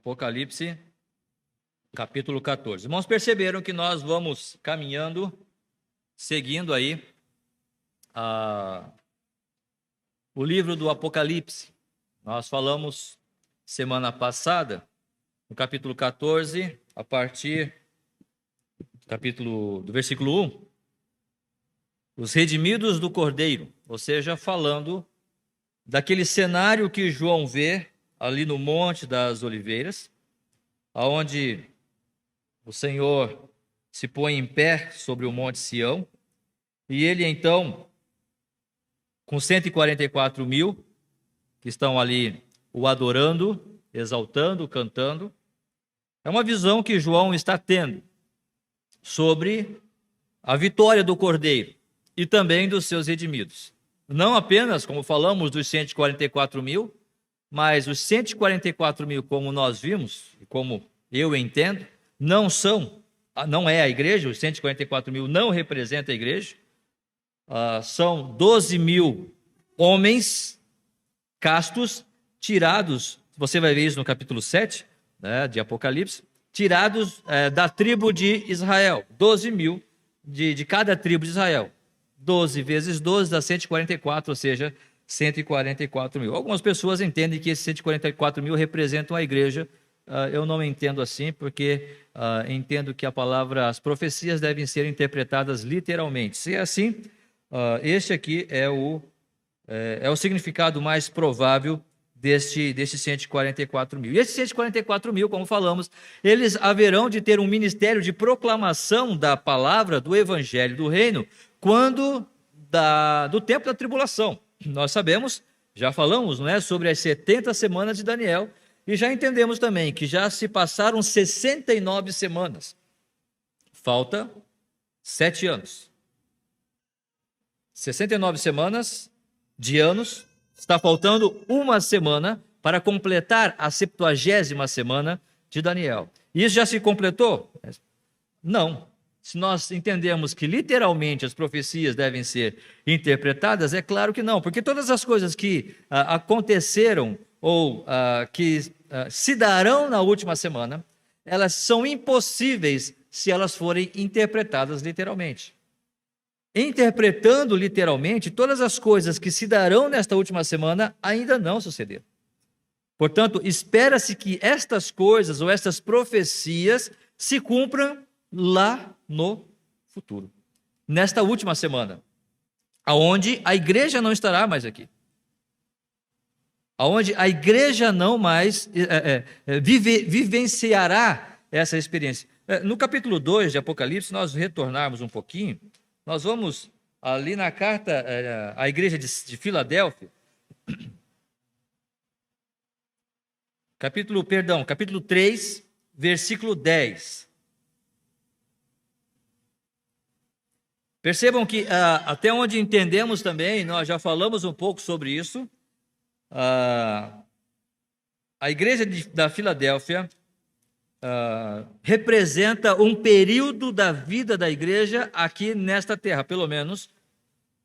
Apocalipse, capítulo 14. Irmãos, perceberam que nós vamos caminhando, seguindo aí o livro do Apocalipse. Nós falamos semana passada, no capítulo 14, a partir do versículo 1, os redimidos do Cordeiro, ou seja, falando daquele cenário que João vê ali no Monte das Oliveiras, aonde o Senhor se põe em pé sobre o Monte Sião, e ele então, com 144 mil, que estão ali o adorando, exaltando, cantando, é uma visão que João está tendo sobre a vitória do Cordeiro e também dos seus redimidos. Não apenas, como falamos, dos 144 mil, mas os 144 mil, como nós vimos, e como eu entendo, não é a igreja, os 144 mil não representa a igreja, são 12 mil homens castos, tirados, você vai ver isso no capítulo 7, né, de Apocalipse, tirados da tribo de Israel, 12 mil de cada tribo de Israel. 12 vezes 12 dá 144, ou seja, 144 mil. Algumas pessoas entendem que esses 144 mil representam a igreja. Eu não entendo assim, porque entendo que as profecias devem ser interpretadas literalmente. Se é assim, este aqui é o significado mais provável deste 144 mil. E esses 144 mil, como falamos, eles haverão de ter um ministério de proclamação da palavra, do evangelho do reino, quando do tempo da tribulação. Nós sabemos, já falamos, não é, sobre as 70 semanas de Daniel, e já entendemos também que já se passaram 69 semanas. Falta 7 anos. 69 semanas de anos, está faltando uma semana para completar a 70ª semana de Daniel. Isso já se completou? Não. Se nós entendemos que literalmente as profecias devem ser interpretadas, é claro que não, porque todas as coisas que aconteceram ou que se darão na última semana, elas são impossíveis se elas forem interpretadas literalmente. Interpretando literalmente, todas as coisas que se darão nesta última semana ainda não sucederam. Portanto, espera-se que estas coisas ou estas profecias se cumpram lá no futuro, nesta última semana, aonde a igreja não estará mais aqui, aonde a igreja não mais vivenciará essa experiência. No capítulo 2 de Apocalipse, nós retornarmos um pouquinho, nós vamos ali na carta à igreja de Filadélfia, capítulo 3, versículo 10. Percebam que até onde entendemos também, nós já falamos um pouco sobre isso, a igreja da Filadélfia representa um período da vida da igreja aqui nesta terra, pelo menos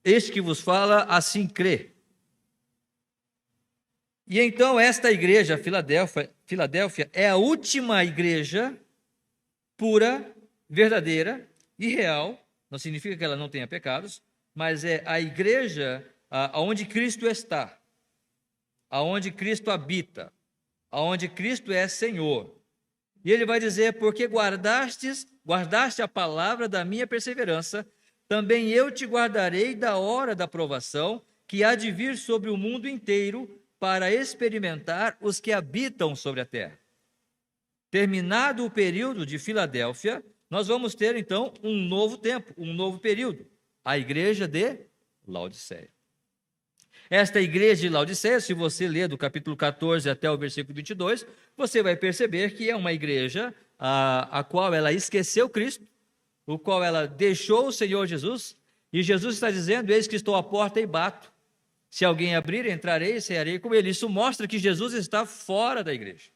este que vos fala assim crê. E então esta igreja, Filadélfia, é a última igreja pura, verdadeira e real. Não significa que ela não tenha pecados, mas é a igreja aonde Cristo está, aonde Cristo habita, aonde Cristo é Senhor. E ele vai dizer: porque guardaste a palavra da minha perseverança, também eu te guardarei da hora da provação, que há de vir sobre o mundo inteiro, para experimentar os que habitam sobre a terra. Terminado o período de Filadélfia, nós vamos ter, então, um novo tempo, um novo período, a igreja de Laodiceia. Esta igreja de Laodiceia, se você ler do capítulo 14 até o versículo 22, você vai perceber que é uma igreja a qual ela esqueceu Cristo, o qual ela deixou o Senhor Jesus, e Jesus está dizendo: eis que estou à porta e bato. Se alguém abrir, entrarei e cearei com ele. Isso mostra que Jesus está fora da igreja.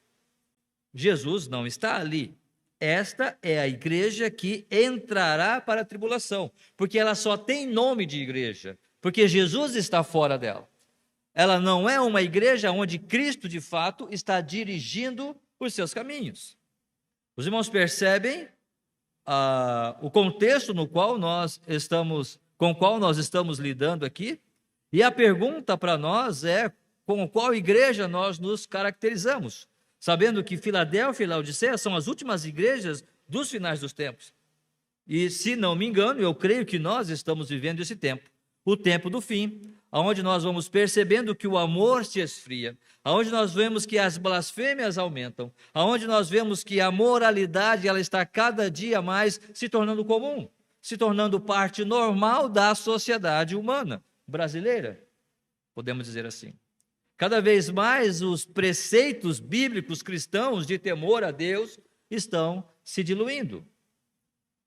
Jesus não está ali. Esta é a igreja que entrará para a tribulação, porque ela só tem nome de igreja, porque Jesus está fora dela. Ela não é uma igreja onde Cristo, de fato, está dirigindo os seus caminhos. Os irmãos percebem o contexto no qual com o qual nós estamos lidando aqui? E a pergunta para nós é: com qual igreja nós nos caracterizamos? Sabendo que Filadélfia e Laodiceia são as últimas igrejas dos finais dos tempos. E, se não me engano, eu creio que nós estamos vivendo esse tempo, o tempo do fim, onde nós vamos percebendo que o amor se esfria, onde nós vemos que as blasfêmias aumentam, onde nós vemos que a moralidade ela está cada dia mais se tornando comum, se tornando parte normal da sociedade humana brasileira, podemos dizer assim. Cada vez mais os preceitos bíblicos cristãos de temor a Deus estão se diluindo.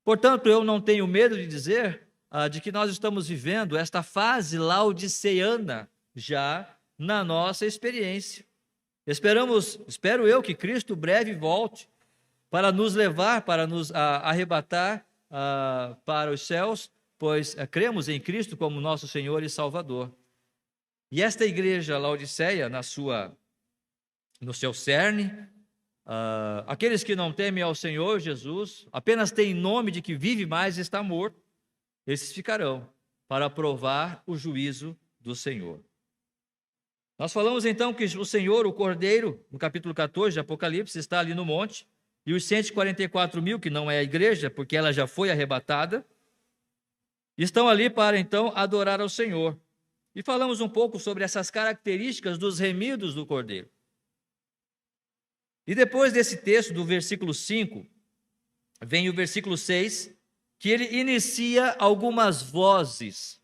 Portanto, eu não tenho medo de dizer de que nós estamos vivendo esta fase laodiceana já na nossa experiência. Espero eu que Cristo breve volte para nos levar, para nos arrebatar para os céus, pois cremos em Cristo como nosso Senhor e Salvador. E esta igreja Laodiceia, no seu cerne, aqueles que não temem ao Senhor Jesus, apenas têm nome de que vive, mas está morto, esses ficarão para provar o juízo do Senhor. Nós falamos então que o Senhor, o Cordeiro, no capítulo 14 de Apocalipse, está ali no monte, e os 144 mil, que não é a igreja, porque ela já foi arrebatada, estão ali para então adorar ao Senhor. E falamos um pouco sobre essas características dos remidos do Cordeiro. E depois desse texto, do versículo 5, vem o versículo 6, que ele inicia algumas vozes.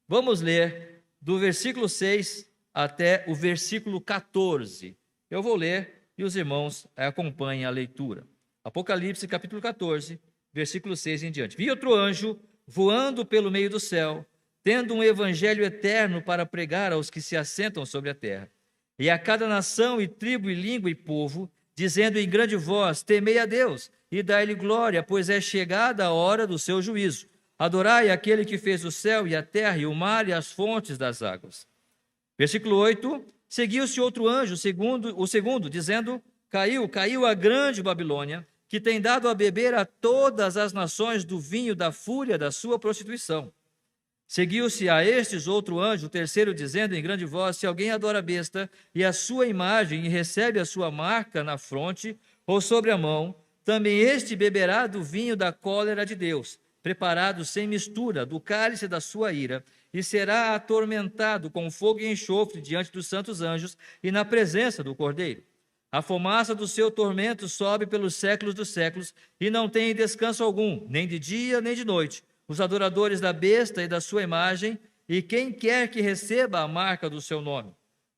Vamos ler do versículo 6 até o versículo 14. Eu vou ler e os irmãos acompanhem a leitura. Apocalipse, capítulo 14, versículo 6 em diante. Vi outro anjo voando pelo meio do céu, tendo um evangelho eterno para pregar aos que se assentam sobre a terra, e a cada nação e tribo e língua e povo, dizendo em grande voz: temei a Deus e dai-lhe glória, pois é chegada a hora do seu juízo. Adorai aquele que fez o céu e a terra e o mar e as fontes das águas. Versículo 8, seguiu-se outro anjo, o segundo, dizendo: caiu a grande Babilônia, que tem dado a beber a todas as nações do vinho da fúria da sua prostituição. Seguiu-se a estes outro anjo, o terceiro, dizendo em grande voz: se alguém adora a besta e a sua imagem e recebe a sua marca na fronte ou sobre a mão, também este beberá do vinho da cólera de Deus, preparado sem mistura, do cálice da sua ira, e será atormentado com fogo e enxofre diante dos santos anjos e na presença do Cordeiro. A fumaça do seu tormento sobe pelos séculos dos séculos, e não tem descanso algum, nem de dia nem de noite, os adoradores da besta e da sua imagem, e quem quer que receba a marca do seu nome.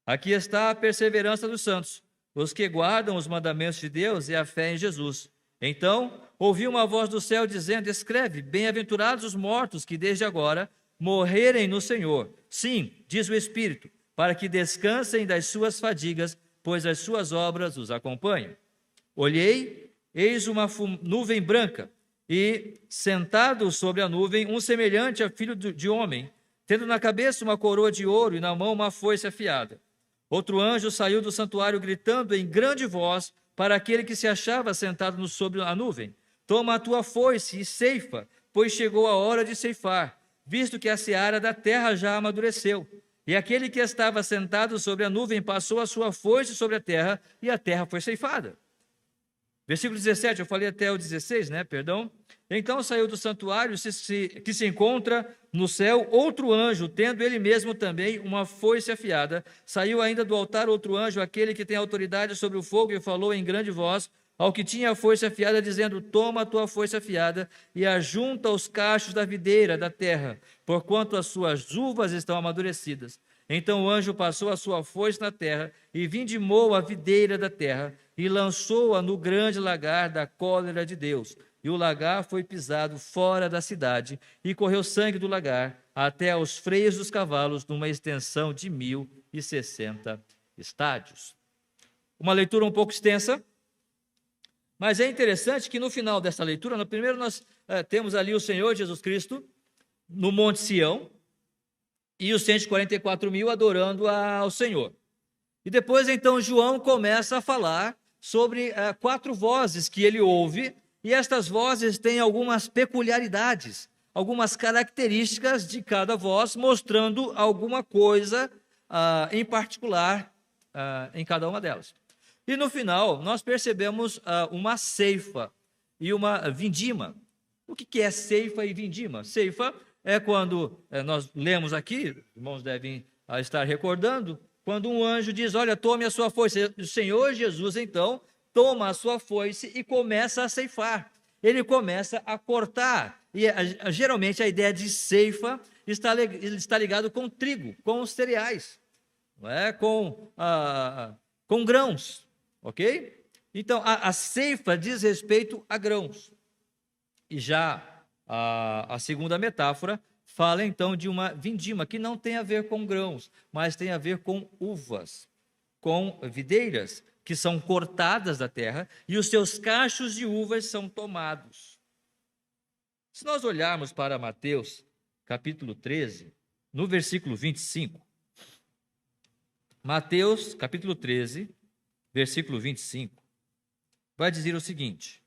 Aqui está a perseverança dos santos, os que guardam os mandamentos de Deus e a fé em Jesus. Então ouvi uma voz do céu dizendo: escreve, bem-aventurados os mortos que desde agora morrerem no Senhor. Sim, diz o Espírito, para que descansem das suas fadigas, pois as suas obras os acompanham. Olhei, eis uma nuvem branca, e sentado sobre a nuvem, um semelhante a filho de homem, tendo na cabeça uma coroa de ouro e na mão uma foice afiada. Outro anjo saiu do santuário gritando em grande voz para aquele que se achava sentado sobre a nuvem: toma a tua foice e ceifa, pois chegou a hora de ceifar, visto que a seara da terra já amadureceu. E aquele que estava sentado sobre a nuvem passou a sua foice sobre a terra, e a terra foi ceifada. Versículo 17, eu falei até o 16, perdão. Então saiu do santuário que se encontra no céu outro anjo, tendo ele mesmo também uma foice afiada. Saiu ainda do altar outro anjo, aquele que tem autoridade sobre o fogo, e falou em grande voz ao que tinha a foice afiada, dizendo: toma a tua foice afiada e ajunta os cachos da videira da terra, porquanto as suas uvas estão amadurecidas. Então o anjo passou a sua foice na terra e vindimou a videira da terra e lançou-a no grande lagar da cólera de Deus. E o lagar foi pisado fora da cidade, e correu sangue do lagar até aos freios dos cavalos, numa extensão de 1.060 estádios. Uma leitura um pouco extensa, mas é interessante que no final dessa leitura, no primeiro nós temos ali o Senhor Jesus Cristo no Monte Sião, e os 144 mil adorando ao Senhor. E depois então João começa a falar sobre 4 vozes que ele ouve, e estas vozes têm algumas peculiaridades, algumas características de cada voz, mostrando alguma coisa em particular em cada uma delas. E no final, nós percebemos uma ceifa e uma vindima. O que é ceifa e vindima? Ceifa é quando nós lemos aqui, os irmãos devem estar recordando, quando um anjo diz: olha, tome a sua foice. O Senhor Jesus, então, toma a sua foice e começa a ceifar. Ele começa a cortar. E geralmente a ideia de ceifa está ligado com trigo, com os cereais, não é? com grãos, ok? Então, a ceifa diz respeito a grãos. E já a segunda metáfora fala então de uma vindima, que não tem a ver com grãos, mas tem a ver com uvas, com videiras, que são cortadas da terra, e os seus cachos de uvas são tomados. Se nós olharmos para Mateus, capítulo 13, no versículo 25, Mateus, capítulo 13, versículo 25, vai dizer o seguinte: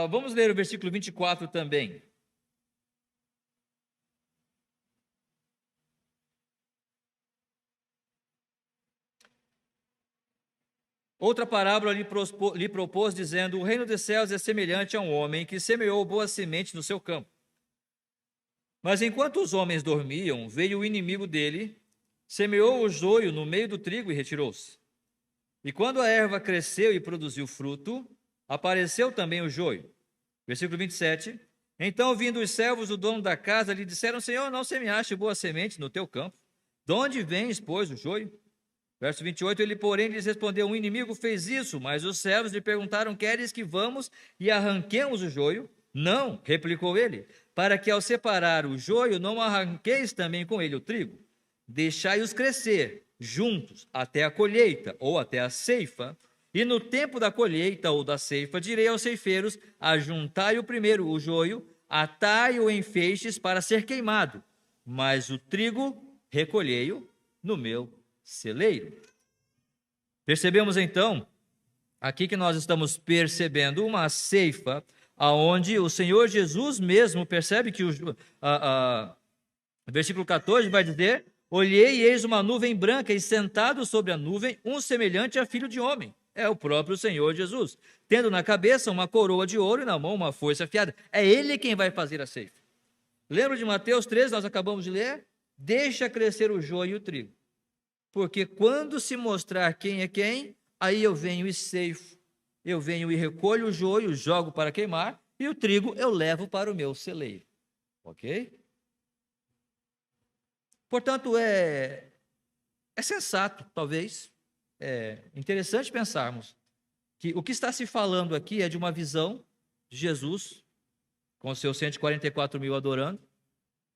vamos ler o versículo 24 também. Outra parábola lhe propôs, dizendo: o reino dos céus é semelhante a um homem que semeou boa semente no seu campo. Mas enquanto os homens dormiam, veio o inimigo dele, semeou o joio no meio do trigo e retirou-se. E quando a erva cresceu e produziu fruto, apareceu também o joio. Versículo 27. Então, vindo os servos do dono da casa, lhe disseram: Senhor, não semeaste boa semente no teu campo? De onde vens, pois, o joio? Verso 28, ele, porém, lhes respondeu: um inimigo fez isso. Mas os servos lhe perguntaram: queres que vamos e arranquemos o joio? Não, replicou ele, para que ao separar o joio não arranqueis também com ele o trigo. Deixai-os crescer juntos até a colheita ou até a ceifa. E no tempo da colheita ou da ceifa, direi aos ceifeiros: ajuntai o primeiro o joio, atai-o em feixes para ser queimado, mas o trigo recolhei-o no meu celeiro. Percebemos então, aqui que nós estamos percebendo uma ceifa, aonde o Senhor Jesus mesmo percebe que o versículo 14 vai dizer: olhei e eis uma nuvem branca, e sentado sobre a nuvem, um semelhante a filho de homem. É o próprio Senhor Jesus, tendo na cabeça uma coroa de ouro e na mão uma foice afiada. É ele quem vai fazer a ceifa. Lembra de Mateus 13, nós acabamos de ler? Deixa crescer o joio e o trigo, porque quando se mostrar quem é quem, aí eu venho e ceifo. Eu venho e recolho o joio, jogo para queimar, e o trigo eu levo para o meu celeiro. Ok? Portanto, é sensato, talvez, é interessante pensarmos que o que está se falando aqui é de uma visão de Jesus, com os seus 144 mil adorando,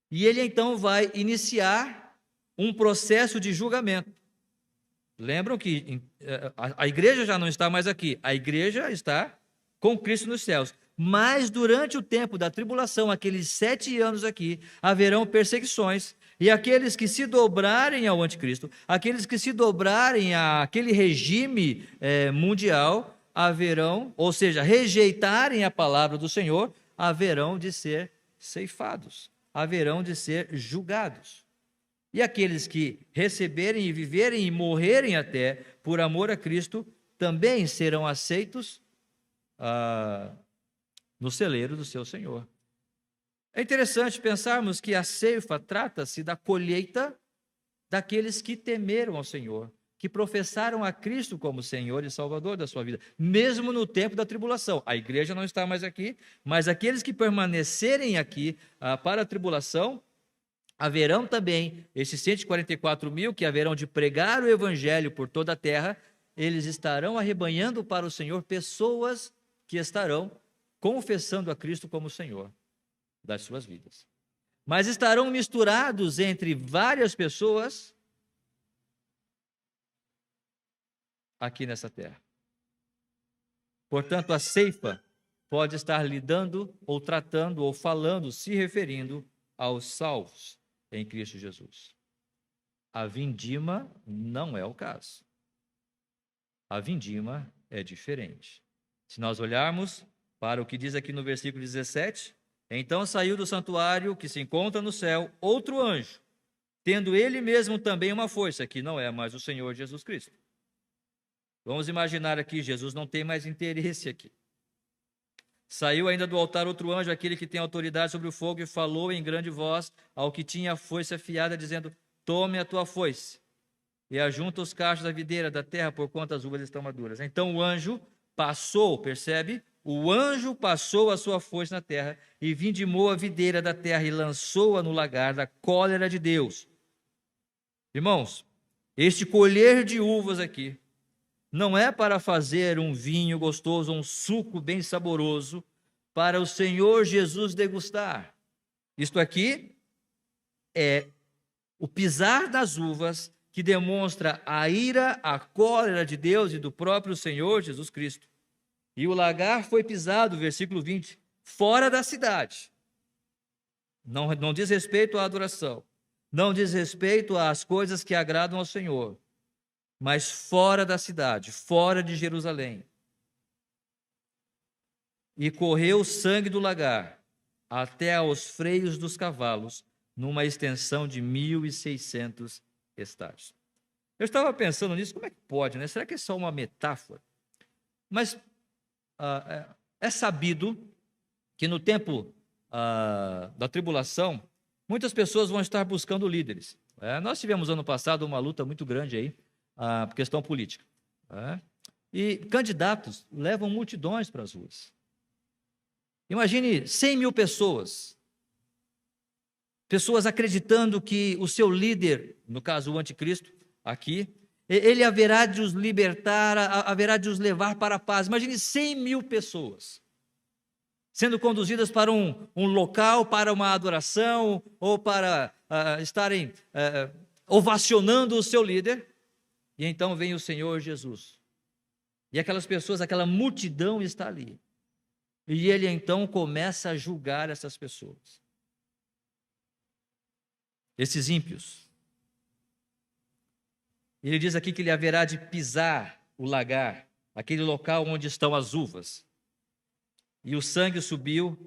e ele então vai iniciar um processo de julgamento. Lembram que a igreja já não está mais aqui, a igreja está com Cristo nos céus. Mas durante o tempo da tribulação, aqueles 7 anos aqui, haverão perseguições, e aqueles que se dobrarem ao anticristo, aqueles que se dobrarem àquele regime mundial, haverão, ou seja, rejeitarem a palavra do Senhor, haverão de ser ceifados, haverão de ser julgados. E aqueles que receberem e viverem e morrerem até por amor a Cristo, também serão aceitos no celeiro do seu Senhor. É interessante pensarmos que a ceifa trata-se da colheita daqueles que temeram ao Senhor, que professaram a Cristo como Senhor e Salvador da sua vida, mesmo no tempo da tribulação. A igreja não está mais aqui, mas aqueles que permanecerem aqui para a tribulação, haverão também esses 144 mil que haverão de pregar o evangelho por toda a terra. Eles estarão arrebanhando para o Senhor pessoas que estarão confessando a Cristo como Senhor das suas vidas. Mas estarão misturados entre várias pessoas aqui nessa terra. Portanto, a ceifa pode estar lidando, ou tratando, ou falando, se referindo aos salvos. em Cristo Jesus. A vindima não é o caso. A vindima é diferente. Se nós olharmos para o que diz aqui no versículo 17, então saiu do santuário que se encontra no céu outro anjo, tendo ele mesmo também uma foice, que não é mais o Senhor Jesus Cristo. Vamos imaginar aqui, Jesus não tem mais interesse aqui. Saiu ainda do altar outro anjo, aquele que tem autoridade sobre o fogo, e falou em grande voz ao que tinha a foice afiada, dizendo: tome a tua foice e ajunta os cachos da videira da terra, porquanto as uvas estão maduras. Então o anjo passou, percebe? O anjo passou a sua foice na terra e vindimou a videira da terra e lançou-a no lagar da cólera de Deus. Irmãos, este colher de uvas aqui não é para fazer um vinho gostoso, um suco bem saboroso para o Senhor Jesus degustar. Isto aqui é o pisar das uvas que demonstra a ira, a cólera de Deus e do próprio Senhor Jesus Cristo. E o lagar foi pisado, versículo 20, fora da cidade. Não diz respeito à adoração, não diz respeito às coisas que agradam ao Senhor, mas fora da cidade, fora de Jerusalém. E correu o sangue do lagar até aos freios dos cavalos, numa extensão de 1.600 estádios. Eu estava pensando nisso, como é que pode, né? Será que é só uma metáfora? Mas é sabido que no tempo da tribulação, muitas pessoas vão estar buscando líderes. Nós tivemos ano passado uma luta muito grande aí, por questão política. E candidatos levam multidões para as ruas. Imagine 100 mil pessoas acreditando que o seu líder, no caso o anticristo, aqui, ele haverá de os libertar, haverá de os levar para a paz. Imagine 100 mil pessoas sendo conduzidas para um local, para uma adoração, ou para estarem ovacionando o seu líder, e então vem o Senhor Jesus. E aquelas pessoas, aquela multidão está ali. E ele então começa a julgar essas pessoas. Esses ímpios. Ele diz aqui que ele haverá de pisar o lagar, aquele local onde estão as uvas. E o sangue subiu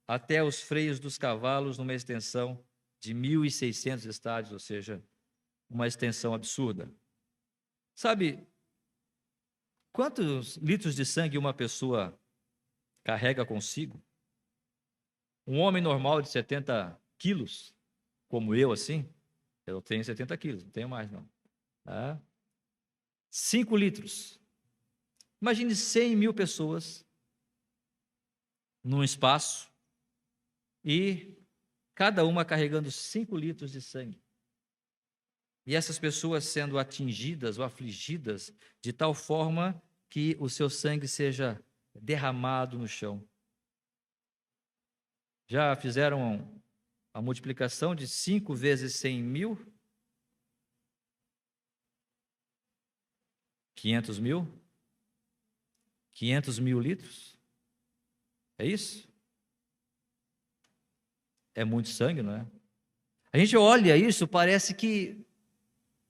até os freios dos cavalos, numa extensão de 1.600 estádios, ou seja, uma extensão absurda. Sabe quantos litros de sangue uma pessoa carrega consigo? Um homem normal de 70 quilos, como eu, assim, eu tenho 70 quilos, não tenho mais não. 5 litros. Imagine 100 mil pessoas num espaço e cada uma carregando 5 litros de sangue. E essas pessoas sendo atingidas ou afligidas de tal forma que o seu sangue seja derramado no chão. Já fizeram a multiplicação de 5 vezes 100 mil? 500 mil? 500 mil litros? É isso? É muito sangue, não é? A gente olha isso, parece que,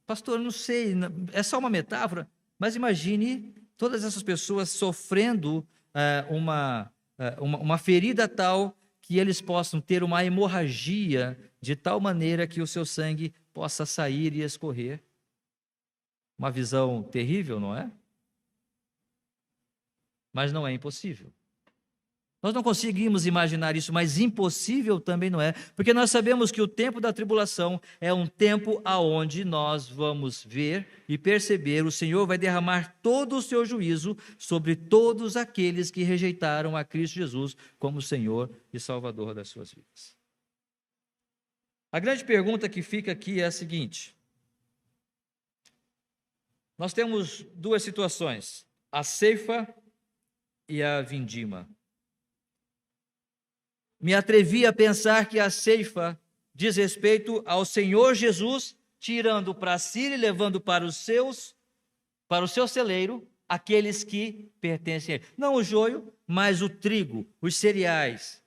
pastor, não sei, é só uma metáfora, mas imagine todas essas pessoas sofrendo uma ferida tal que eles possam ter uma hemorragia de tal maneira que o seu sangue possa sair e escorrer. Uma visão terrível, não é? Mas não é impossível. Nós não conseguimos imaginar isso, mas impossível também não é, porque nós sabemos que o tempo da tribulação é um tempo aonde nós vamos ver e perceber, o Senhor vai derramar todo o seu juízo sobre todos aqueles que rejeitaram a Cristo Jesus como Senhor e Salvador das suas vidas. A grande pergunta que fica aqui é a seguinte: nós temos duas situações, a ceifa e a vindima. Me atrevi a pensar que a ceifa diz respeito ao Senhor Jesus, tirando para si e levando para o seu celeiro, aqueles que pertencem a ele. Não o joio, mas o trigo, os cereais,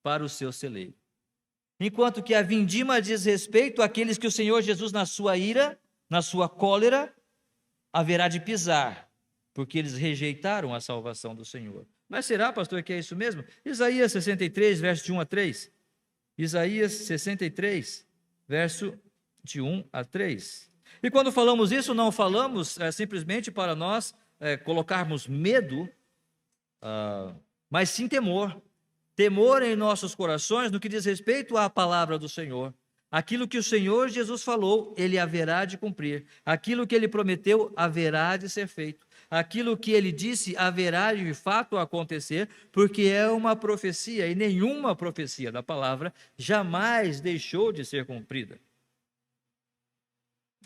para o seu celeiro. enquanto que a vindima diz respeito àqueles que o Senhor Jesus, na sua ira, na sua cólera, haverá de pisar, porque eles rejeitaram a salvação do Senhor. Mas será, pastor, que é isso mesmo? Isaías 63, verso de 1 a 3. Isaías 63, verso de 1 a 3. E quando falamos isso, não falamos simplesmente para nós colocarmos medo, mas sim temor. Temor em nossos corações no que diz respeito à palavra do Senhor. Aquilo que o Senhor Jesus falou, ele haverá de cumprir. Aquilo que ele prometeu, haverá de ser feito. Aquilo que ele disse, haverá de fato acontecer, porque é uma profecia, e nenhuma profecia da palavra jamais deixou de ser cumprida.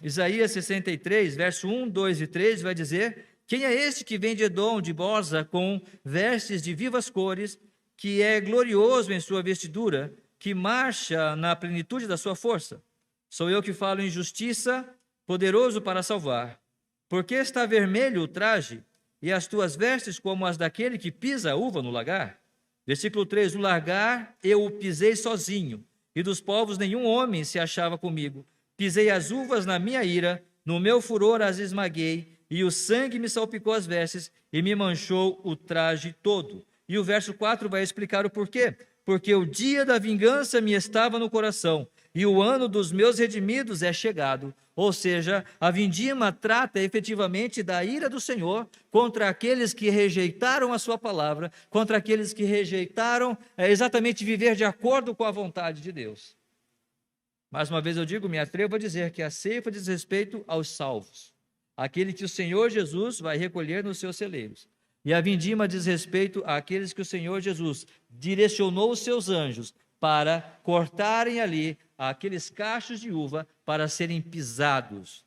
Isaías 63, verso 1, 2 e 3 vai dizer: quem é este que vem de Edom, de Boza, com vestes de vivas cores, que é glorioso em sua vestidura, que marcha na plenitude da sua força? Sou eu que falo em justiça, poderoso para salvar. Por que está vermelho o traje, e as tuas vestes como as daquele que pisa a uva no lagar? Versículo 3, no lagar eu o pisei sozinho, e dos povos nenhum homem se achava comigo. Pisei as uvas na minha ira, no meu furor as esmaguei, e o sangue me salpicou as vestes, e me manchou o traje todo. E o verso 4 vai explicar o porquê. Porque o dia da vingança me estava no coração, e o ano dos meus redimidos é chegado. Ou seja, a vindima trata efetivamente da ira do Senhor contra aqueles que rejeitaram a sua palavra, contra aqueles que rejeitaram exatamente viver de acordo com a vontade de Deus. Mais uma vez eu digo, me atrevo a dizer que a ceifa diz respeito aos salvos, aquele que o Senhor Jesus vai recolher nos seus celeiros. E a vindima diz respeito àqueles que o Senhor Jesus direcionou os seus anjos para cortarem ali aqueles cachos de uva para serem pisados.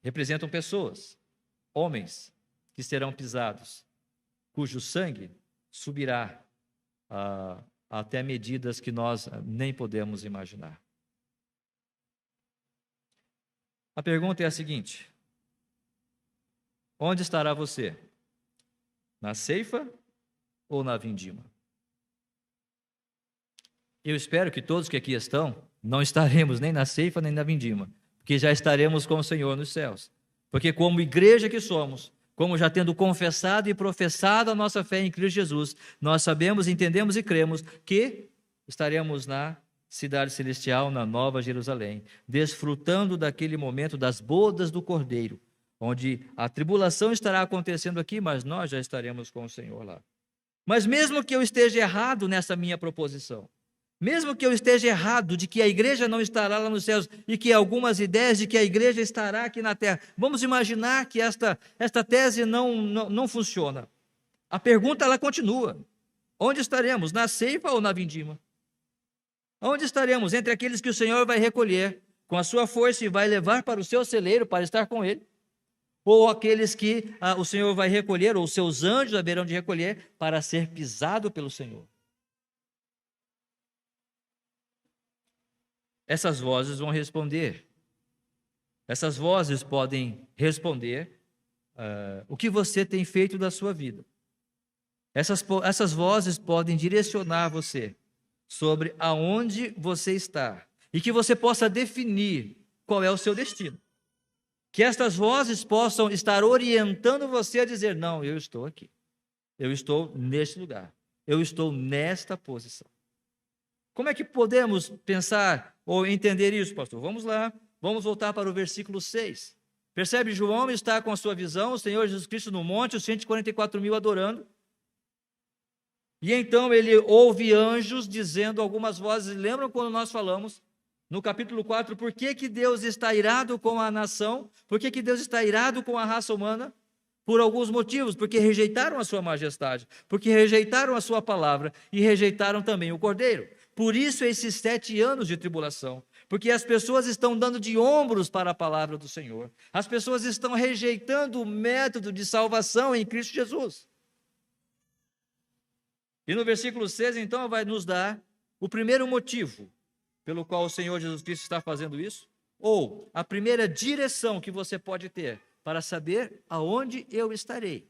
Representam pessoas, homens, que serão pisados, cujo sangue subirá até medidas que nós nem podemos imaginar. A pergunta é a seguinte: onde estará você? Na ceifa ou na vindima? Eu espero que todos que aqui estão, não estaremos nem na ceifa nem na vindima, porque já estaremos com o Senhor nos céus. Porque como igreja que somos, como já tendo confessado e professado a nossa fé em Cristo Jesus, nós sabemos, entendemos e cremos que estaremos na cidade celestial, na Nova Jerusalém, desfrutando daquele momento das bodas do Cordeiro, onde a tribulação estará acontecendo aqui, mas nós já estaremos com o Senhor lá. Mas mesmo que eu esteja errado nessa minha proposição, mesmo que eu esteja errado de que a igreja não estará lá nos céus e que algumas ideias de que a igreja estará aqui na terra, vamos imaginar que esta tese não funciona. A pergunta ela continua: onde estaremos? Na ceifa ou na vindima? Onde estaremos? Entre aqueles que o Senhor vai recolher com a sua força e vai levar para o seu celeiro para estar com ele? Ou aqueles que o Senhor vai recolher, ou seus anjos haverão de recolher para ser pisado pelo Senhor? Essas vozes vão responder. Essas vozes podem responder o que você tem feito da sua vida. Essas vozes podem direcionar você sobre aonde você está e que você possa definir qual é o seu destino. Que estas vozes possam estar orientando você a dizer: não, eu estou aqui, eu estou neste lugar, eu estou nesta posição. Como é que podemos pensar ou entender isso, pastor? Vamos lá, vamos voltar para o versículo 6. Percebe, João está com a sua visão, o Senhor Jesus Cristo no monte, os 144 mil adorando. E então ele ouve anjos dizendo algumas vozes. Lembram quando nós falamos no capítulo 4, por que Deus está irado com a nação? Por que Deus está irado com a raça humana? Por alguns motivos, porque rejeitaram a sua majestade, porque rejeitaram a sua palavra e rejeitaram também o Cordeiro. Por isso esses 7 anos de tribulação, porque as pessoas estão dando de ombros para a palavra do Senhor. As pessoas estão rejeitando o método de salvação em Cristo Jesus. E no versículo 6, então, vai nos dar o primeiro motivo pelo qual o Senhor Jesus Cristo está fazendo isso, ou a primeira direção que você pode ter para saber aonde eu estarei,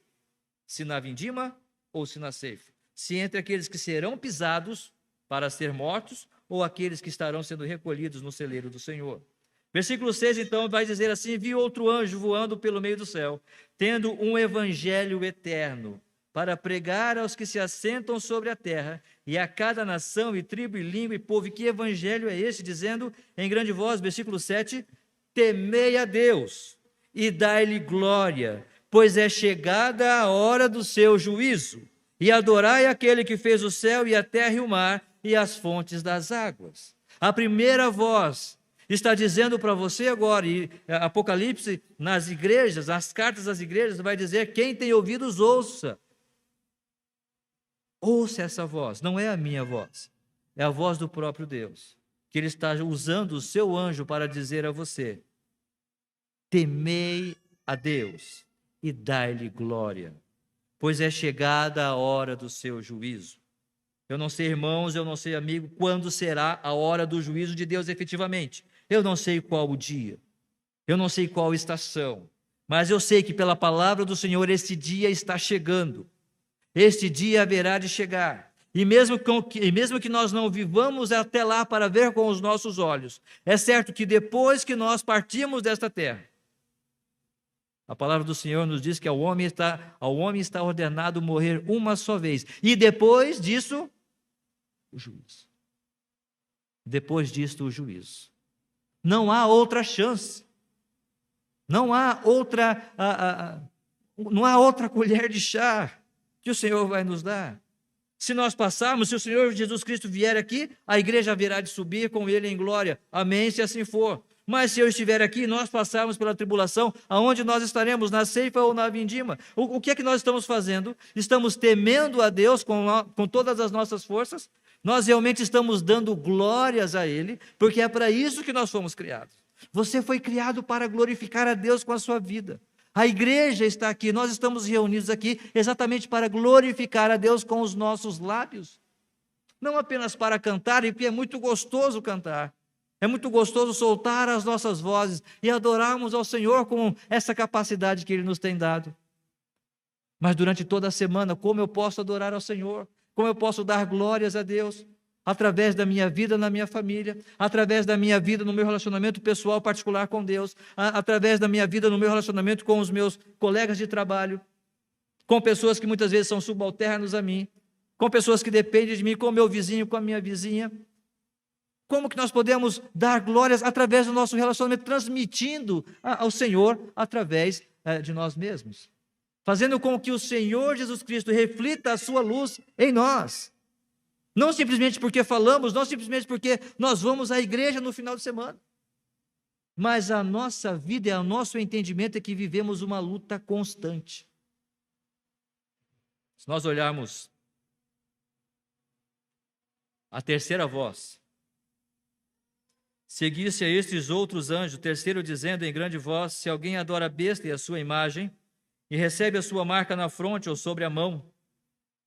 se na vindima ou se na ceifa, se entre aqueles que serão pisados para ser mortos, ou aqueles que estarão sendo recolhidos no celeiro do Senhor. Versículo 6, então, vai dizer assim: vi outro anjo voando pelo meio do céu, tendo um evangelho eterno, para pregar aos que se assentam sobre a terra, e a cada nação, e tribo, e língua, e povo. E que evangelho é esse? Dizendo em grande voz, versículo 7, temei a Deus, e dai-lhe glória, pois é chegada a hora do seu juízo, e adorai aquele que fez o céu, e a terra, e o mar, e as fontes das águas. A primeira voz está dizendo para você agora, e Apocalipse nas igrejas, as cartas às igrejas, vai dizer: quem tem ouvidos, ouça. Ouça essa voz, não é a minha voz, é a voz do próprio Deus, que Ele está usando o seu anjo para dizer a você: temei a Deus e dai-lhe glória, pois é chegada a hora do seu juízo. Eu não sei, irmãos, eu não sei, amigo, quando será a hora do juízo de Deus efetivamente. Eu não sei qual o dia, eu não sei qual estação, mas eu sei que pela palavra do Senhor esse dia está chegando. Este dia haverá de chegar. E mesmo que nós não vivamos até lá para ver com os nossos olhos, é certo que depois que nós partirmos desta terra, a palavra do Senhor nos diz que ao homem está ordenado morrer uma só vez. E depois disso, o juízo. Depois disto, o juízo. Não há outra chance. Não há outra colher de chá que o Senhor vai nos dar. Se nós passarmos, se o Senhor Jesus Cristo vier aqui, a igreja haverá de subir com Ele em glória. Amém, se assim for. Mas se eu estiver aqui, nós passarmos pela tribulação, aonde nós estaremos? Na ceifa ou na vindima? O que é que nós estamos fazendo? Estamos temendo a Deus com todas as nossas forças? Nós realmente estamos dando glórias a Ele, porque é para isso que nós fomos criados. Você foi criado para glorificar a Deus com a sua vida. A igreja está aqui, nós estamos reunidos aqui exatamente para glorificar a Deus com os nossos lábios. Não apenas para cantar, e porque é muito gostoso cantar. É muito gostoso soltar as nossas vozes e adorarmos ao Senhor com essa capacidade que Ele nos tem dado. Mas durante toda a semana, como eu posso adorar ao Senhor? Como eu posso dar glórias a Deus? Através da minha vida na minha família, através da minha vida no meu relacionamento pessoal particular com Deus, através da minha vida no meu relacionamento com os meus colegas de trabalho, com pessoas que muitas vezes são subalternos a mim, com pessoas que dependem de mim, com o meu vizinho, com a minha vizinha. Como que nós podemos dar glórias através do nosso relacionamento, transmitindo ao Senhor através de nós mesmos? Fazendo com que o Senhor Jesus Cristo reflita a sua luz em nós. Não simplesmente porque falamos, não simplesmente porque nós vamos à igreja no final de semana. Mas a nossa vida e o nosso entendimento é que vivemos uma luta constante. Se nós olharmos a terceira voz, seguisse a estes outros anjos, o terceiro dizendo em grande voz: se alguém adora a besta e a sua imagem, e recebe a sua marca na fronte ou sobre a mão.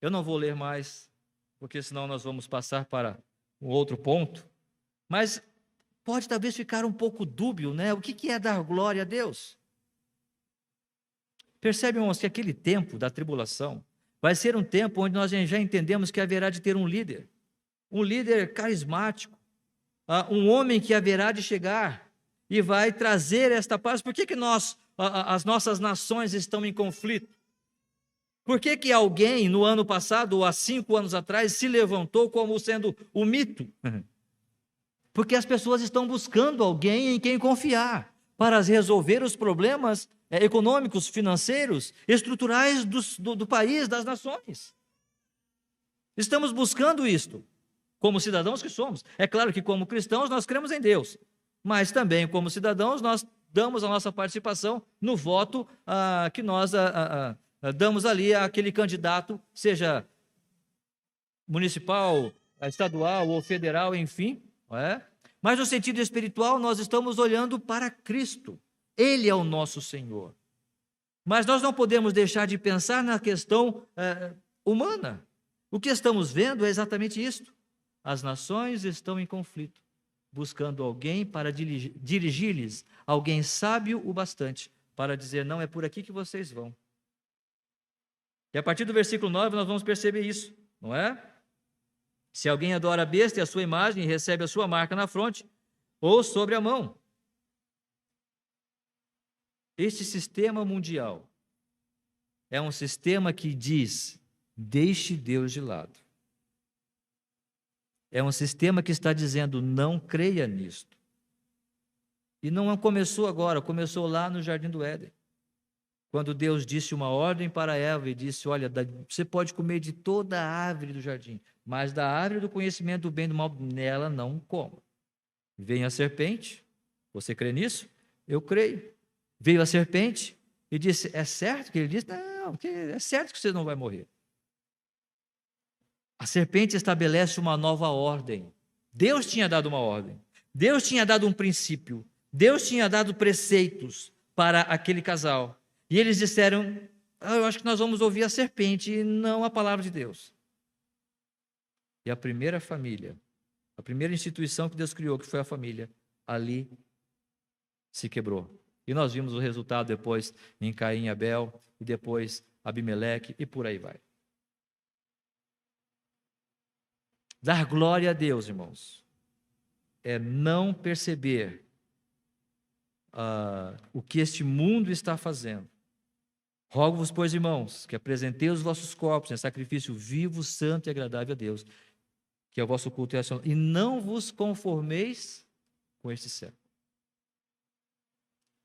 Eu não vou ler mais, porque senão nós vamos passar para um outro ponto. Mas pode talvez ficar um pouco dúbio, né? O que é dar glória a Deus? Percebem, irmãos, que aquele tempo da tribulação vai ser um tempo onde nós já entendemos que haverá de ter um líder carismático, um homem que haverá de chegar e vai trazer esta paz. Por que as nossas nações estão em conflito? Por que alguém no ano passado, ou há 5 anos atrás, se levantou como sendo o mito? Porque as pessoas estão buscando alguém em quem confiar para resolver os problemas econômicos, financeiros, estruturais do país, das nações. Estamos buscando isto, como cidadãos que somos. É claro que como cristãos nós cremos em Deus, mas também como cidadãos nós damos a nossa participação no voto que nós damos ali àquele candidato, seja municipal, estadual ou federal, enfim. Não é? Mas no sentido espiritual nós estamos olhando para Cristo. Ele é o nosso Senhor. Mas nós não podemos deixar de pensar na questão humana. O que estamos vendo é exatamente isto. As nações estão em conflito, buscando alguém para dirigir-lhes, alguém sábio o bastante, para dizer: não é por aqui que vocês vão. E a partir do versículo 9 nós vamos perceber isso, não é? Se alguém adora a besta e a sua imagem e recebe a sua marca na fronte ou sobre a mão. Este sistema mundial é um sistema que diz: deixe Deus de lado. É um sistema que está dizendo: não creia nisto. E não começou agora, começou lá no Jardim do Éden, quando Deus disse uma ordem para Eva e disse: olha, você pode comer de toda a árvore do jardim, mas da árvore do conhecimento do bem e do mal, nela não coma. Vem a serpente, você crê nisso? Eu creio. Veio a serpente e disse: é certo que ele disse? Não, é certo que você não vai morrer. A serpente estabelece uma nova ordem. Deus tinha dado uma ordem, Deus tinha dado um princípio, Deus tinha dado preceitos para aquele casal. E eles disseram: eu acho que nós vamos ouvir a serpente e não a palavra de Deus. E a primeira família, a primeira instituição que Deus criou, que foi a família, ali se quebrou. E nós vimos o resultado depois em Caim e Abel, e depois Abimeleque, e por aí vai. Dar glória a Deus, irmãos, é não perceber o que este mundo está fazendo. Rogo-vos, pois, irmãos, que apresenteis os vossos corpos em sacrifício vivo, santo e agradável a Deus, que é o vosso culto racional, e não vos conformeis com este século.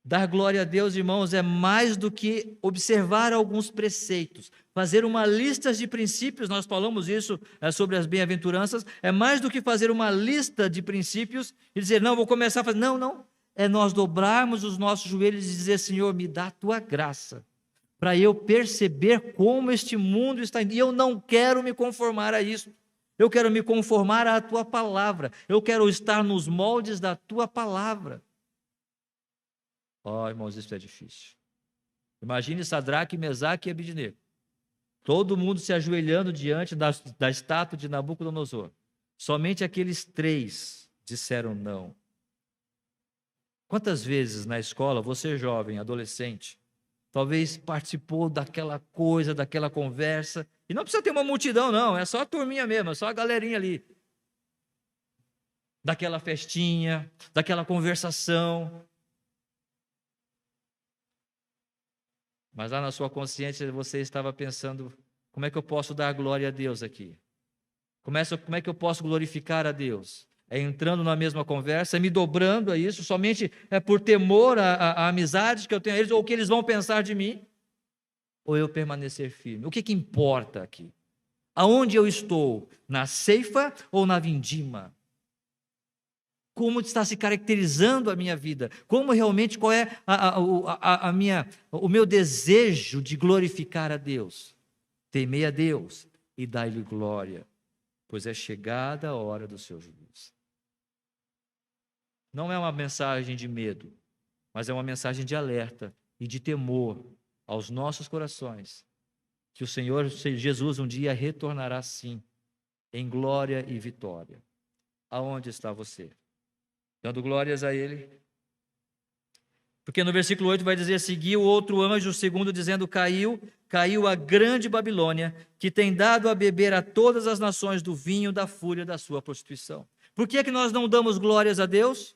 Dar glória a Deus, irmãos, é mais do que observar alguns preceitos, fazer uma lista de princípios. Nós falamos isso sobre as bem-aventuranças. É mais do que fazer uma lista de princípios e dizer: não, vou começar a fazer. Não. É nós dobrarmos os nossos joelhos e dizer: Senhor, me dá a tua graça, para eu perceber como este mundo está indo. E eu não quero me conformar a isso. Eu quero me conformar à tua palavra. Eu quero estar nos moldes da tua palavra. Irmãos, isso é difícil. Imagine Sadraque, Mesaque e Abidnego. Todo mundo se ajoelhando diante da estátua de Nabucodonosor. Somente aqueles 3 disseram não. Quantas vezes na escola, você jovem, adolescente, talvez participou daquela coisa, daquela conversa, e não precisa ter uma multidão, não, é só a turminha mesmo, é só a galerinha ali. Daquela festinha, daquela conversação. Mas lá na sua consciência você estava pensando: como é que eu posso dar glória a Deus aqui? Como é que eu posso glorificar a Deus? É entrando na mesma conversa, é me dobrando a isso, somente por temor à amizade que eu tenho a eles, ou o que eles vão pensar de mim? Ou eu permanecer firme? O que importa aqui? Aonde eu estou? Na ceifa ou na vindima? Como está se caracterizando a minha vida? Como realmente, qual é o meu desejo de glorificar a Deus? Temei a Deus e dai-lhe glória, pois é chegada a hora do seu juízo. Não é uma mensagem de medo, mas é uma mensagem de alerta e de temor aos nossos corações, que o Senhor Jesus um dia retornará sim, em glória e vitória. Aonde está você? Dando glórias a Ele. Porque no versículo 8 vai dizer: seguiu outro anjo, o segundo, dizendo: caiu a grande Babilônia, que tem dado a beber a todas as nações do vinho da fúria da sua prostituição. Por que nós não damos glórias a Deus?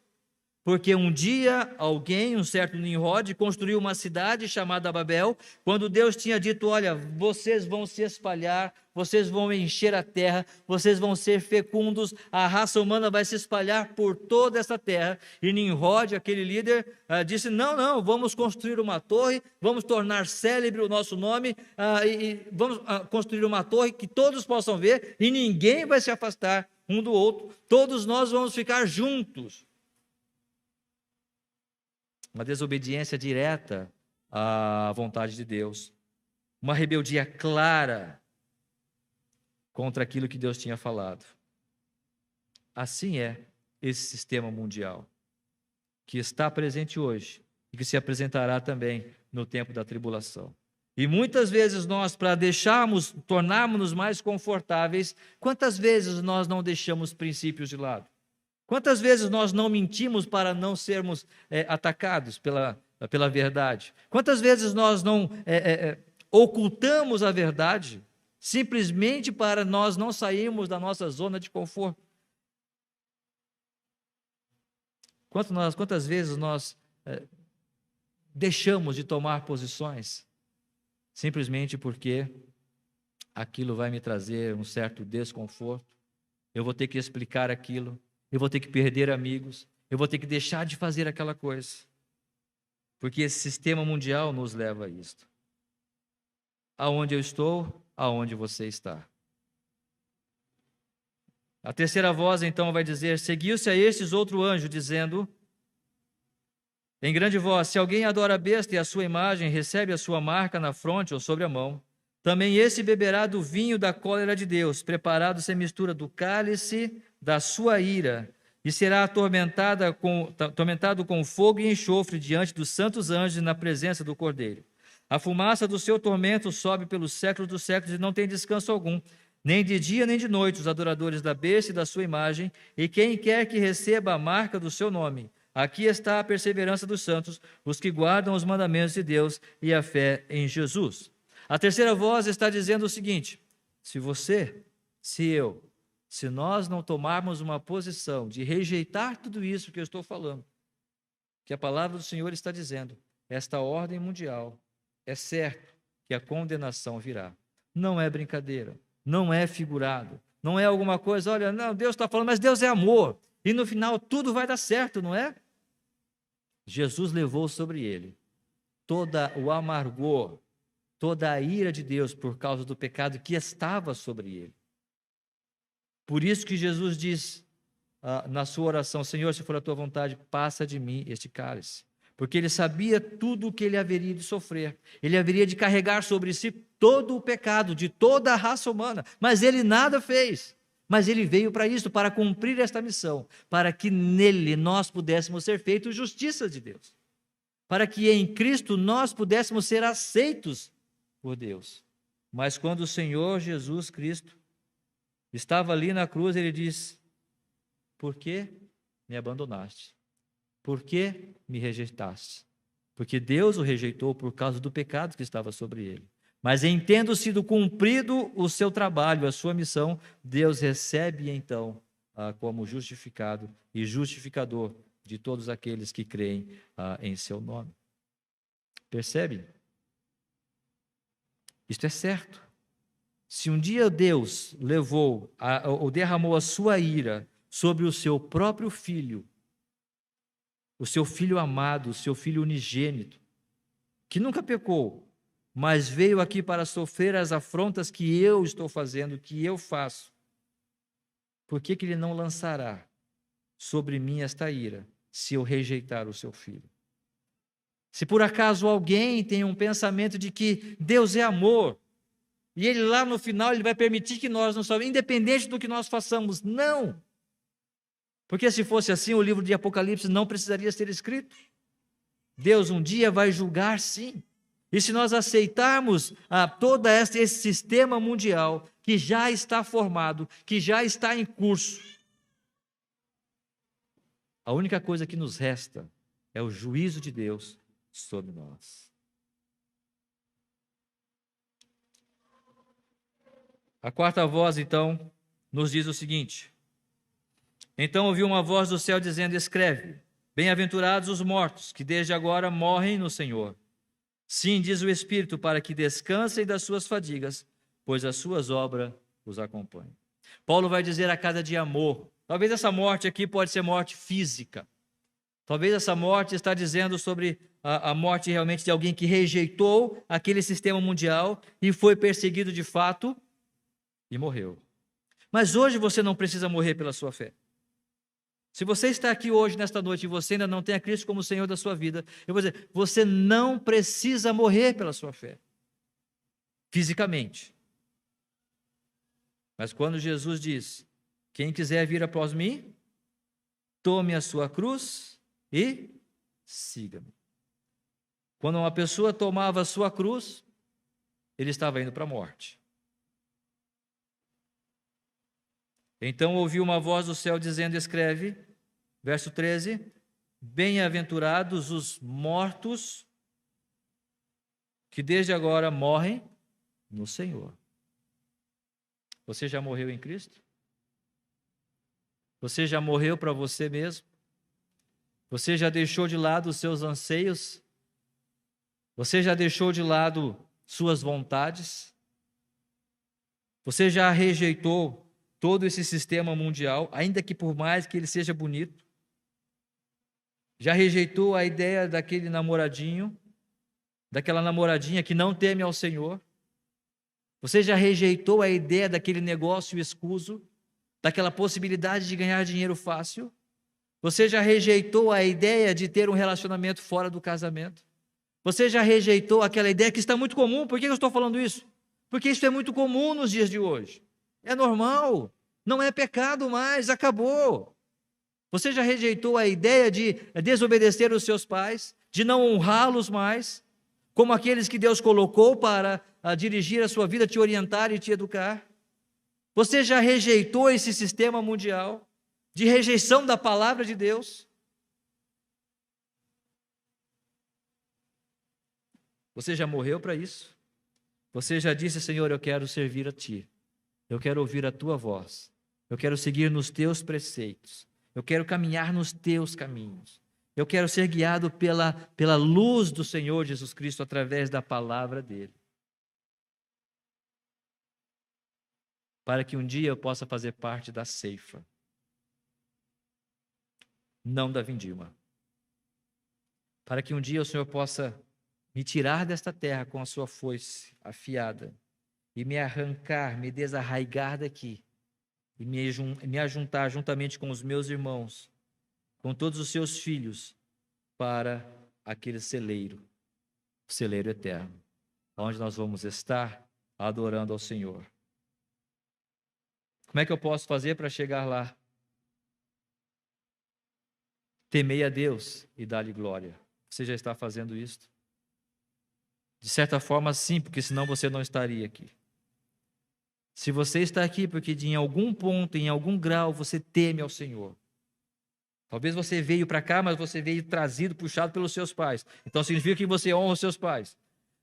Porque um dia alguém, um certo Nimrod, construiu uma cidade chamada Babel, quando Deus tinha dito: olha, vocês vão se espalhar, vocês vão encher a terra, vocês vão ser fecundos, a raça humana vai se espalhar por toda essa terra. E Nimrod, aquele líder, disse: não, vamos construir uma torre, vamos tornar célebre o nosso nome, e vamos construir uma torre que todos possam ver, e ninguém vai se afastar um do outro, todos nós vamos ficar juntos. Uma desobediência direta à vontade de Deus, uma rebeldia clara contra aquilo que Deus tinha falado. Assim é esse sistema mundial, que está presente hoje e que se apresentará também no tempo da tribulação. E muitas vezes nós, para tornarmos-nos mais confortáveis, quantas vezes nós não deixamos princípios de lado? Quantas vezes nós não mentimos para não sermos atacados pela verdade? Quantas vezes nós não ocultamos a verdade simplesmente para nós não sairmos da nossa zona de conforto. Quantas vezes nós deixamos de tomar posições simplesmente porque aquilo vai me trazer um certo desconforto, eu vou ter que explicar aquilo, eu vou ter que perder amigos, eu vou ter que deixar de fazer aquela coisa, porque esse sistema mundial nos leva a isto. Aonde eu estou, aonde você está. A terceira voz então vai dizer: seguiu-se a estes outro anjo, dizendo em grande voz: se alguém adora a besta e a sua imagem, recebe a sua marca na fronte ou sobre a mão, também esse beberá do vinho da cólera de Deus, preparado sem mistura do cálice da sua ira, e será atormentado com fogo e enxofre diante dos santos anjos e na presença do Cordeiro. A fumaça do seu tormento sobe pelos séculos dos séculos e não tem descanso algum, nem de dia nem de noite, os adoradores da besta e da sua imagem, e quem quer que receba a marca do seu nome. Aqui está a perseverança dos santos, os que guardam os mandamentos de Deus e a fé em Jesus. A terceira voz está dizendo o seguinte: se você, se eu, se nós não tomarmos uma posição de rejeitar tudo isso que eu estou falando, que a palavra do Senhor está dizendo, esta ordem mundial, é certo que a condenação virá. Não é brincadeira, não é figurado, não é alguma coisa, olha, não, Deus está falando, mas Deus é amor, e no final tudo vai dar certo, não é? Jesus levou sobre ele todo o amargor, toda a ira de Deus por causa do pecado que estava sobre ele. Por isso que Jesus diz na sua oração: Senhor, se for a tua vontade, passa de mim este cálice. Porque ele sabia tudo o que ele haveria de sofrer. Ele haveria de carregar sobre si todo o pecado de toda a raça humana. Mas ele nada fez. Mas ele veio para isso, para cumprir esta missão, para que nele nós pudéssemos ser feitos justiça de Deus. Para que em Cristo nós pudéssemos ser aceitos por Deus. Mas quando o Senhor Jesus Cristo estava ali na cruz, ele diz: por que me abandonaste? Por que me rejeitaste? Porque Deus o rejeitou por causa do pecado que estava sobre ele. Mas em tendo sido cumprido o seu trabalho, a sua missão, Deus recebe então como justificado e justificador de todos aqueles que creem em seu nome. Percebe? Isto é certo. Se um dia Deus levou ou derramou a sua ira sobre o seu próprio filho, o seu filho amado, o seu filho unigênito, que nunca pecou, mas veio aqui para sofrer as afrontas que eu estou fazendo, que eu faço, por que ele não lançará sobre mim esta ira, se eu rejeitar o seu filho? Se por acaso alguém tem um pensamento de que Deus é amor, e ele lá no final ele vai permitir que nós não salvemos, independente do que nós façamos, não. Porque se fosse assim, o livro de Apocalipse não precisaria ser escrito. Deus um dia vai julgar, sim. E se nós aceitarmos todo esse sistema mundial que já está formado, que já está em curso, a única coisa que nos resta é o juízo de Deus sobre nós. A quarta voz, então, nos diz o seguinte: então ouvi uma voz do céu dizendo: escreve, bem-aventurados os mortos, que desde agora morrem no Senhor. Sim, diz o Espírito, para que descansem das suas fadigas, pois as suas obras os acompanham. Paulo vai dizer a cada dia morro. Talvez essa morte aqui pode ser morte física. Talvez essa morte está dizendo sobre a morte realmente de alguém que rejeitou aquele sistema mundial e foi perseguido de fato e morreu. Mas hoje você não precisa morrer pela sua fé. Se você está aqui hoje, nesta noite, e você ainda não tem a Cristo como Senhor da sua vida, eu vou dizer, você não precisa morrer pela sua fé, fisicamente. Mas quando Jesus diz: quem quiser vir após mim, tome a sua cruz e siga-me. Quando uma pessoa tomava a sua cruz, ele estava indo para a morte. Então ouviu uma voz do céu dizendo: escreve, verso 13, bem-aventurados os mortos que desde agora morrem no Senhor. Você já morreu em Cristo? Você já morreu para você mesmo? Você já deixou de lado os seus anseios? Você já deixou de lado suas vontades? Você já rejeitou todo esse sistema mundial, ainda que por mais que ele seja bonito? Já rejeitou a ideia daquele namoradinho, daquela namoradinha que não teme ao Senhor? Você já rejeitou a ideia daquele negócio escuso, daquela possibilidade de ganhar dinheiro fácil? Você já rejeitou a ideia de ter um relacionamento fora do casamento? Você já rejeitou aquela ideia que está muito comum? Por que eu estou falando isso? Porque isso é muito comum nos dias de hoje. É normal, não é pecado mais, acabou. Você já rejeitou a ideia de desobedecer os seus pais, de não honrá-los mais, como aqueles que Deus colocou para dirigir a sua vida, te orientar e te educar? Você já rejeitou esse sistema mundial de rejeição da palavra de Deus? Você já morreu para isso? Você já disse, Senhor, eu quero servir a Ti, eu quero ouvir a Tua voz, eu quero seguir nos Teus preceitos, eu quero caminhar nos Teus caminhos, eu quero ser guiado pela luz do Senhor Jesus Cristo através da palavra dEle, para que um dia eu possa fazer parte da ceifa, não da vindima, para que um dia o Senhor possa me tirar desta terra com a sua foice afiada e me arrancar, me desarraigar daqui e me ajuntar juntamente com os meus irmãos, com todos os seus filhos, para aquele celeiro, o celeiro eterno, onde nós vamos estar adorando ao Senhor. Como é que eu posso fazer para chegar lá? Temei a Deus e dá-lhe glória. Você já está fazendo isso? De certa forma, sim, porque senão você não estaria aqui. Se você está aqui porque em algum ponto, em algum grau, você teme ao Senhor. Talvez você veio para cá, mas você veio trazido, puxado pelos seus pais. Então significa que você honra os seus pais.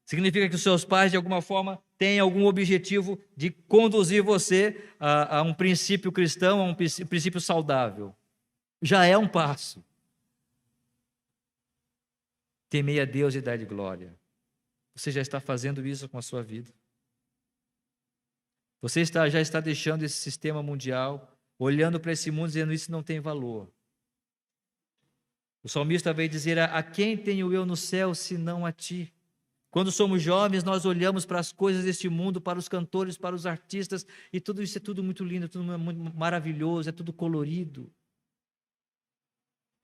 Significa que os seus pais, de alguma forma, têm algum objetivo de conduzir você a um princípio cristão, a um princípio saudável. Já é um passo. Temei a Deus e dar-lhe glória. Você já está fazendo isso com a sua vida? Você já está deixando esse sistema mundial, olhando para esse mundo, dizendo isso não tem valor. O salmista veio dizer, a quem tenho eu no céu, senão a ti? Quando somos jovens, nós olhamos para as coisas deste mundo, para os cantores, para os artistas, e tudo isso é tudo muito lindo, tudo muito maravilhoso, é tudo colorido.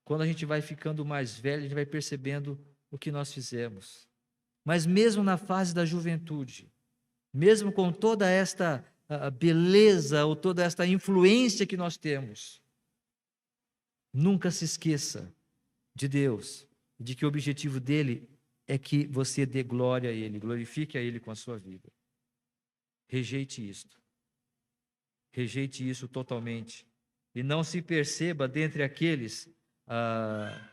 Quando a gente vai ficando mais velho, a gente vai percebendo o que nós fizemos. Mas mesmo na fase da juventude, mesmo com toda esta beleza ou toda esta influência que nós temos, nunca se esqueça de Deus, de que o objetivo dele é que você dê glória a Ele, glorifique a Ele com a sua vida. Rejeite isto. Rejeite isso totalmente. E não se perceba dentre aqueles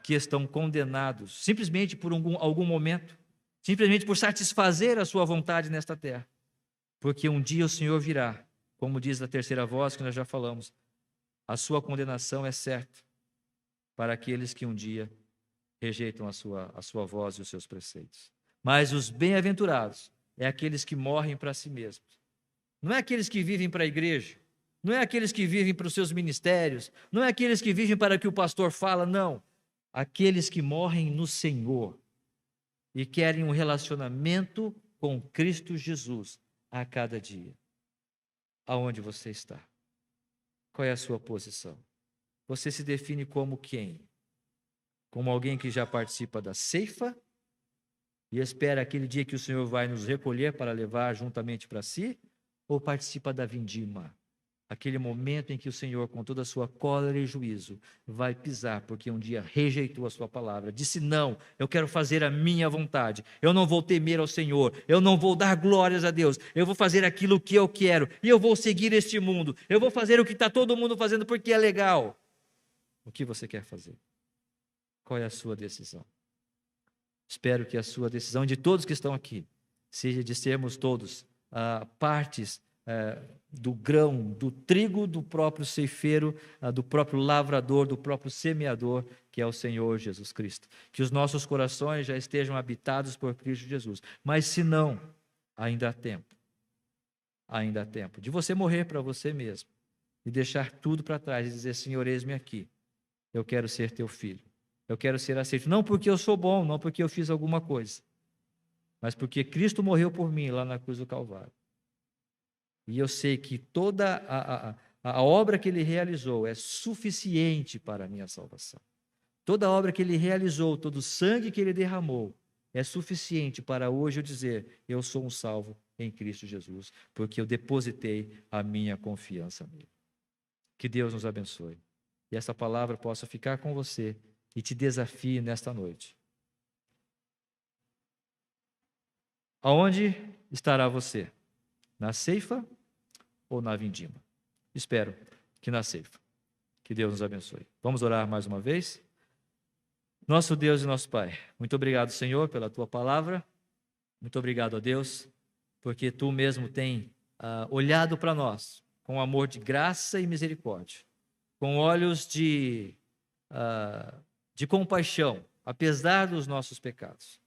que estão condenados, simplesmente por algum momento, simplesmente por satisfazer a sua vontade nesta terra. Porque um dia o Senhor virá, como diz a terceira voz que nós já falamos, a sua condenação é certa para aqueles que um dia rejeitam a sua voz e os seus preceitos. Mas os bem-aventurados é aqueles que morrem para si mesmos. Não é aqueles que vivem para a igreja, não é aqueles que vivem para os seus ministérios, não é aqueles que vivem para que o pastor fala, não. Aqueles que morrem no Senhor e querem um relacionamento com Cristo Jesus a cada dia. Aonde você está? Qual é a sua posição? Você se define como quem? Como alguém que já participa da ceifa e espera aquele dia que o Senhor vai nos recolher para levar juntamente para si? Ou participa da vindima? Aquele momento em que o Senhor, com toda a sua cólera e juízo, vai pisar, porque um dia rejeitou a sua palavra, disse não, eu quero fazer a minha vontade, eu não vou temer ao Senhor, eu não vou dar glórias a Deus, eu vou fazer aquilo que eu quero, e eu vou seguir este mundo, eu vou fazer o que está todo mundo fazendo porque é legal. O que você quer fazer? Qual é a sua decisão? Espero que a sua decisão, de todos que estão aqui, seja de sermos todos partes do grão, do trigo do próprio ceifeiro, do próprio lavrador, do próprio semeador, que é o Senhor Jesus Cristo. Que os nossos corações já estejam habitados por Cristo Jesus. Mas se não, ainda há tempo. Ainda há tempo de você morrer para você mesmo e deixar tudo para trás e dizer: Senhor, eis-me aqui. Eu quero ser teu filho. Eu quero ser aceito. Não porque eu sou bom, não porque eu fiz alguma coisa, mas porque Cristo morreu por mim lá na cruz do Calvário. E eu sei que toda a obra que ele realizou é suficiente para a minha salvação. Toda a obra que ele realizou, todo o sangue que ele derramou, é suficiente para hoje eu dizer: eu sou um salvo em Cristo Jesus, porque eu depositei a minha confiança nele. Que Deus nos abençoe. E essa palavra possa ficar com você e te desafie nesta noite. Aonde estará você? Na ceifa ou na vindima? Espero que na ceifa. Que Deus nos abençoe. Vamos orar mais uma vez? Nosso Deus e nosso Pai, muito obrigado, Senhor, pela Tua palavra. Muito obrigado a Deus, porque Tu mesmo tem olhado para nós com amor de graça e misericórdia, com olhos de compaixão, apesar dos nossos pecados.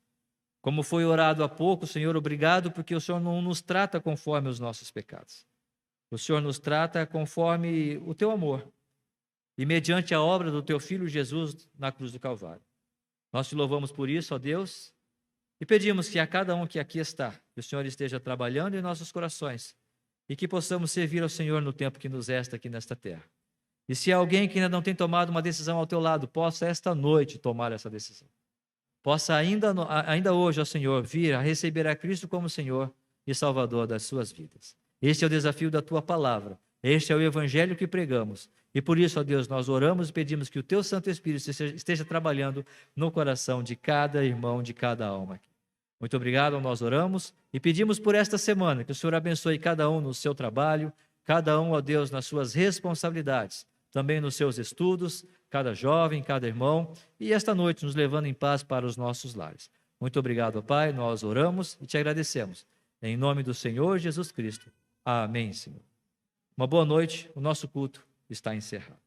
Como foi orado há pouco, Senhor, obrigado, porque o Senhor não nos trata conforme os nossos pecados. O Senhor nos trata conforme o Teu amor e mediante a obra do Teu Filho Jesus na cruz do Calvário. Nós Te louvamos por isso, ó Deus, e pedimos que a cada um que aqui está, que o Senhor esteja trabalhando em nossos corações e que possamos servir ao Senhor no tempo que nos resta aqui nesta terra. E se há alguém que ainda não tem tomado uma decisão ao Teu lado, possa esta noite tomar essa decisão. Possa ainda hoje, ó Senhor, vir a receber a Cristo como Senhor e Salvador das suas vidas. Este é o desafio da Tua palavra. Este é o evangelho que pregamos. E por isso, ó Deus, nós oramos e pedimos que o Teu Santo Espírito esteja trabalhando no coração de cada irmão, de cada alma. Muito obrigado, nós oramos e pedimos por esta semana que o Senhor abençoe cada um no seu trabalho, cada um, ó Deus, nas suas responsabilidades, também nos seus estudos, cada jovem, cada irmão, e esta noite nos levando em paz para os nossos lares. Muito obrigado, Pai, nós oramos e Te agradecemos. Em nome do Senhor Jesus Cristo. Amém, Senhor. Uma boa noite, o nosso culto está encerrado.